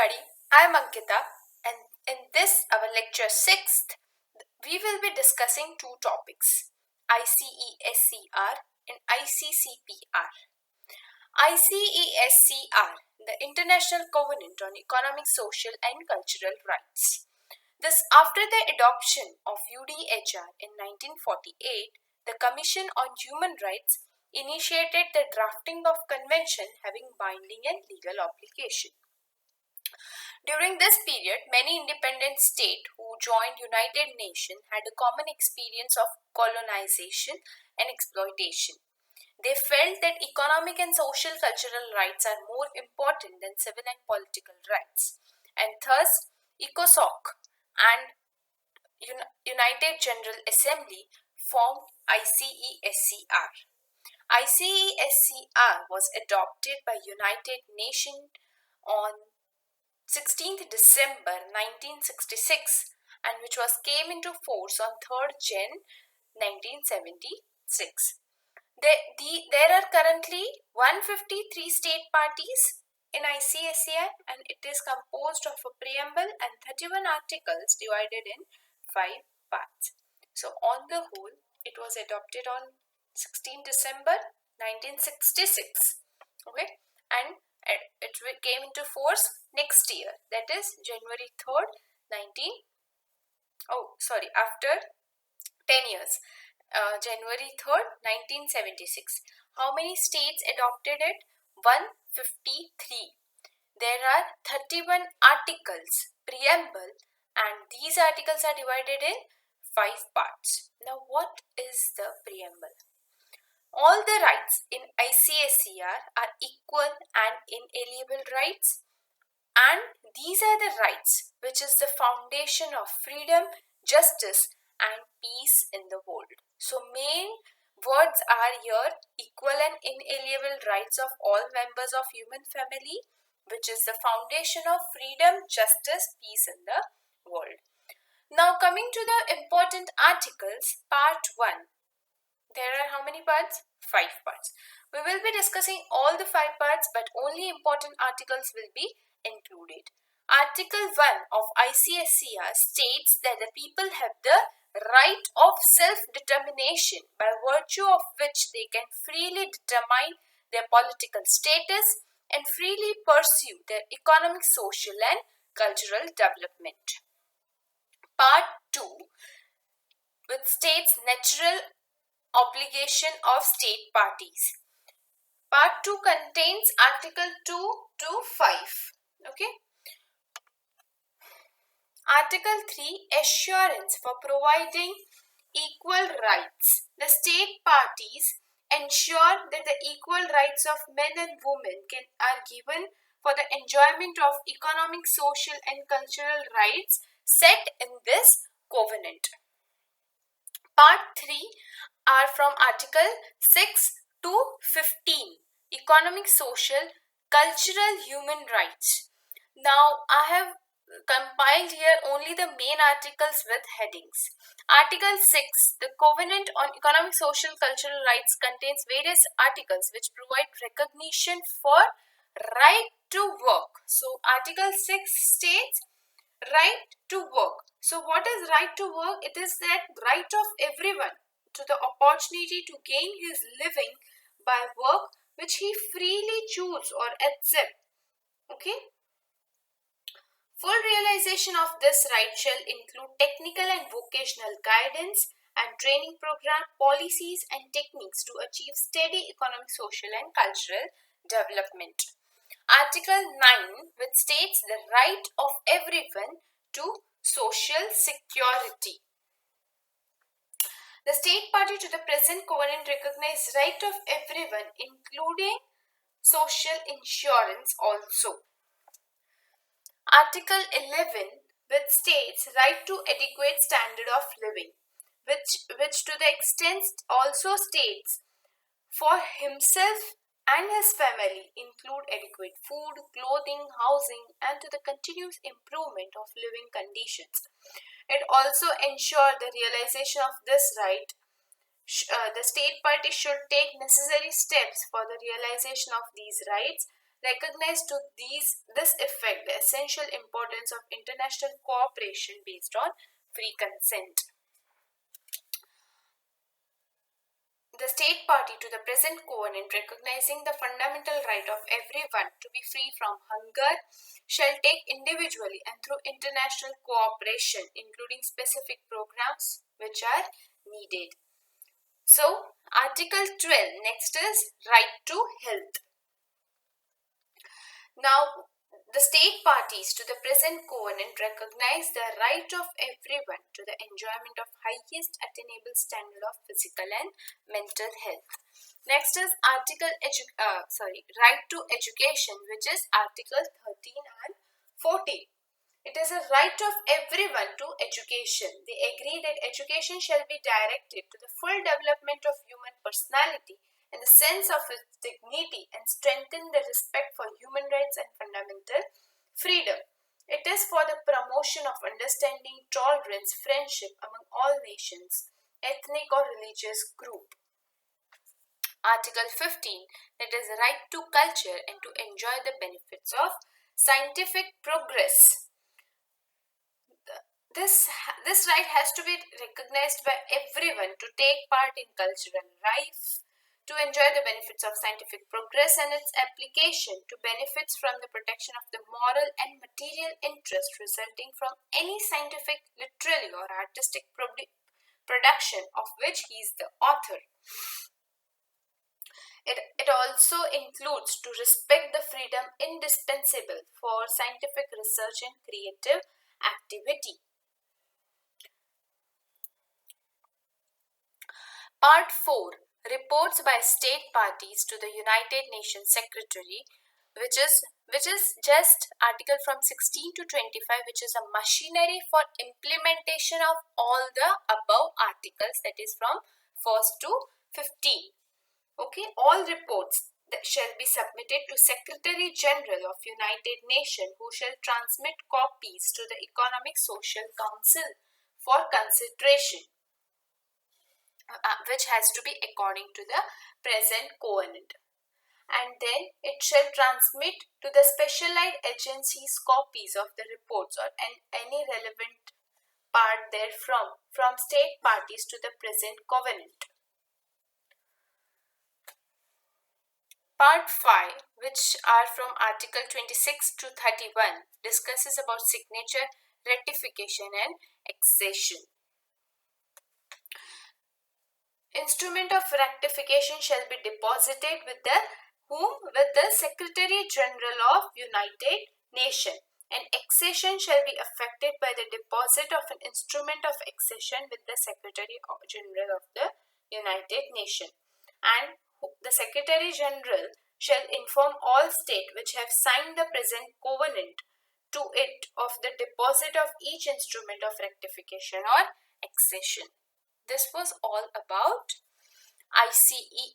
everybody, I am Ankita, and in this our lecture 6th, we will be discussing two topics, ICESCR and ICCPR. ICESCR, the International Covenant on Economic, Social and Cultural Rights. This after the adoption of UDHR in 1948, the Commission on Human Rights initiated the drafting of convention having binding and legal obligation. During this period, many independent states who joined United Nations had a common experience of colonization and exploitation. They felt that economic and social cultural rights are more important than civil and political rights, and thus ECOSOC and United General Assembly formed ICESCR. ICESCR was adopted by United Nations on 16th December 1966 and which came into force on 3rd Jan 1976. There are currently 153 state parties in ICESCR and it is composed of a preamble and 31 articles divided in 5 parts. So on the whole, it was adopted on 16 December 1966. Okay, and it came into force next year, that is January 3rd, after 10 years, January 3rd, 1976. How many states adopted it? 153. There are 31 articles, preamble, and these articles are divided in 5 parts. Now, what is the preamble? All the rights in ICESCR are equal and inalienable rights, and these are the rights which is the foundation of freedom, justice and peace in the world. So main words are here: equal and inalienable rights of all members of human family, which is the foundation of freedom, justice, peace in the world. Now coming to the important articles, part 1. There are how many parts? 5 parts. We will be discussing all the 5 parts, but only important articles will be included. Article 1 of ICESCR states that the people have the right of self-determination by virtue of which they can freely determine their political status and freely pursue their economic, social and cultural development. Part 2, which states natural obligation of state parties. Part 2 contains Article 2 to 5. Okay. Article 3, assurance for providing equal rights. The state parties ensure that the equal rights of men and women are given for the enjoyment of economic, social and cultural rights set in this covenant. Part 3 are from Article 6 to 15, economic, social, cultural, human rights. Now I have compiled here only the main articles with headings. Article 6, the Covenant on Economic, Social, Cultural Rights contains various articles which provide recognition for right to work. So Article 6 states right to work. So what is right to work? It is that right of everyone to the opportunity to gain his living by work which he freely choose or accept. Okay. Full realization of this right shall include technical and vocational guidance and training program, policies and techniques to achieve steady economic, social and cultural development. Article 9, which states the right of everyone to social security. The state party to the present covenant recognize right of everyone, including social insurance also. Article 11, which states right to adequate standard of living, which to the extent also states for himself and his family include adequate food, clothing, housing and to the continuous improvement of living conditions. It also ensures the realization of this right. The state party should take necessary steps for the realization of these rights recognize to this effect the essential importance of international cooperation based on free consent. The state party to the present covenant, recognizing the fundamental right of everyone to be free from hunger, shall take individually and through international cooperation, including specific programs which are needed. So, Article 12, next is right to health. Now, the state parties to the present covenant recognize the right of everyone to the enjoyment of highest attainable standard of physical and mental health. Next is right to education, which is Article 13 and 14. It is a right of everyone to education. They agree that education shall be directed to the full development of human personality and the sense of its dignity and strengthen the respect for human rights and fundamental freedom. It is for the promotion of understanding, tolerance, friendship among all nations, ethnic or religious group. Article 15, that is the right to culture and to enjoy the benefits of scientific progress. This right has to be recognized by everyone to take part in cultural life, to enjoy the benefits of scientific progress and its application, to benefits from the protection of the moral and material interest resulting from any scientific, literary or artistic production of which he is the author. It also includes to respect the freedom indispensable for scientific research and creative activity. Part 4. Reports by state parties to the United Nations Secretary, which is just article from 16 to 25, which is a machinery for implementation of all the above articles, that is from 1st to 15. Okay, all reports that shall be submitted to Secretary General of United Nations, who shall transmit copies to the Economic Social Council for consideration, which has to be according to the present covenant. And then it shall transmit to the specialized agencies copies of the reports or any relevant part therefrom from state parties to the present covenant. Part 5, which are from Article 26 to 31, discusses about signature, ratification and accession. Instrument of ratification shall be deposited with the Secretary General of United Nations, and accession shall be effected by the deposit of an instrument of accession with the Secretary General of the United Nations, and the Secretary General shall inform all states which have signed the present covenant to it of the deposit of each instrument of ratification or accession. This was all about ICESCR.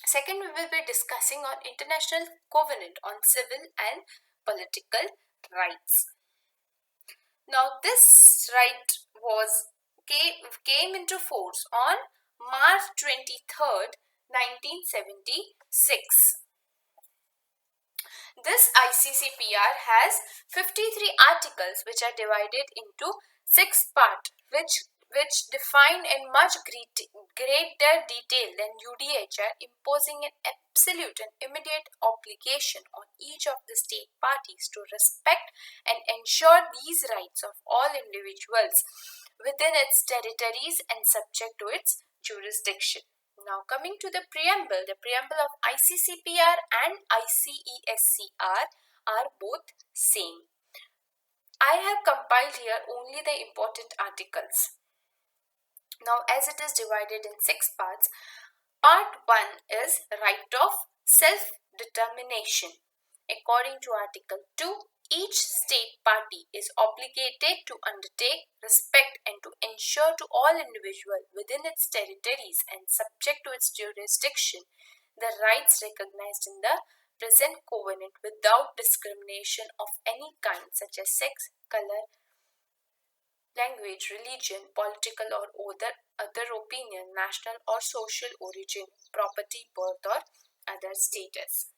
Second, we will be discussing on International Covenant on Civil and Political Rights. Now, this right came into force on March 23rd, 1976. This ICCPR has 53 articles which are divided into 6 parts, which define in much greater detail than UDHR, imposing an absolute and immediate obligation on each of the state parties to respect and ensure these rights of all individuals within its territories and subject to its jurisdiction. Now, coming to the preamble of ICCPR and ICESCR are both same. I have compiled here only the important articles. Now, as it is divided in 6 parts, part 1 is right of self-determination. According to Article 2, each state party is obligated to undertake, respect and to ensure to all individuals within its territories and subject to its jurisdiction the rights recognized in the present covenant without discrimination of any kind, such as sex, color, language, religion, political or other opinion, national or social origin, property, birth or other status.